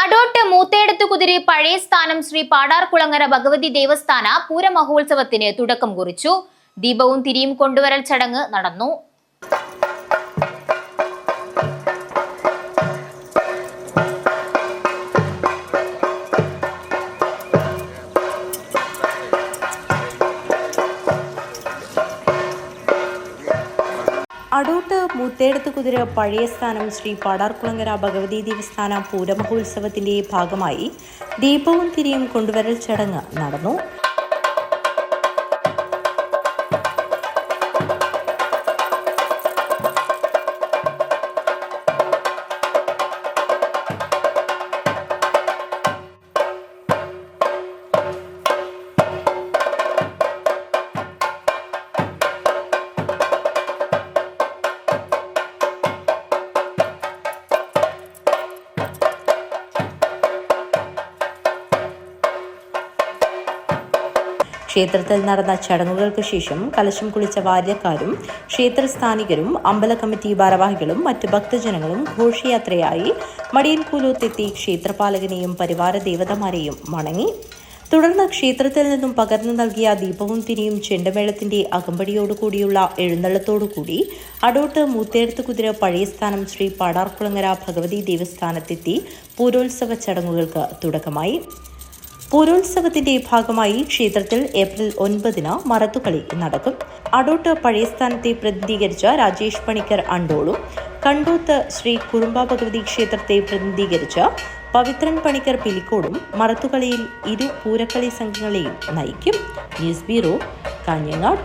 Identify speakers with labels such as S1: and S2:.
S1: അടോട്ട് മൂത്തേടത്തുകുതിരി പഴയ സ്ഥാനം ശ്രീ പാടാർകുളങ്ങര ഭഗവതി ദേവസ്ഥാന പൂരമഹോത്സവത്തിന് തുടക്കം കുറിച്ചു. ദീപവും തിരിയും കൊണ്ടുവരൽ ചടങ്ങ് നടന്നു.
S2: അടോട്ട് മൂത്തേടത്തുകുതിര പഴയ സ്ഥാനം ശ്രീ പാടാർകുളങ്ങര ഭഗവതി ദേവസ്ഥാന പൂരമഹോത്സവത്തിന്റെ ഭാഗമായി ദീപവും തിരിയും കൊണ്ടുവരൽ ചടങ്ങ് നടന്നു. ക്ഷേത്രത്തിൽ നടന്ന ചടങ്ങുകൾക്ക് ശേഷം കലശം കുളിച്ച വാര്യക്കാരും ക്ഷേത്രസ്ഥാനികരും അമ്പല കമ്മിറ്റി ഭാരവാഹികളും മറ്റു ഭക്തജനങ്ങളും ഘോഷയാത്രയായി മടിയൻകൂലോത്തെത്തി ക്ഷേത്രപാലകനെയും പരിവാര ദേവതമാരെയും വണങ്ങി. തുടർന്ന് ക്ഷേത്രത്തിൽ നിന്നും പകർന്നു നൽകിയ ദീപവും തിരിയും ചെണ്ടമേളത്തിന്റെ അകമ്പടിയോടുകൂടിയുള്ള എഴുന്നള്ളത്തോടുകൂടി അടോട്ട് മൂത്തേടത്തുകുതിര പഴയ സ്ഥാനം ശ്രീ പാടാർകുളങ്ങര ഭഗവതി ദേവസ്ഥാനത്തെത്തി പൂരോത്സവ ചടങ്ങുകൾക്ക് തുടക്കമായി. പൂരോത്സവത്തിന്റെ ഭാഗമായി ക്ഷേത്രത്തിൽ ഏപ്രിൽ 9 മറത്തുകളി നടക്കും. അടോട്ട് പഴയ സ്ഥാനത്തെ പ്രതിനിധീകരിച്ച രാജേഷ് പണിക്കർ അണ്ടോളും, കണ്ടൂത്ത് ശ്രീ കുറുമ്പ ഭഗവതി ക്ഷേത്രത്തെ പ്രതിനിധീകരിച്ച പവിത്രൻ പണിക്കർ പിലിക്കോടും മറത്തുകളിയിൽ ഇരു പൂരക്കളി സംഘങ്ങളെയും നയിക്കും. News bureau, Kanhangad.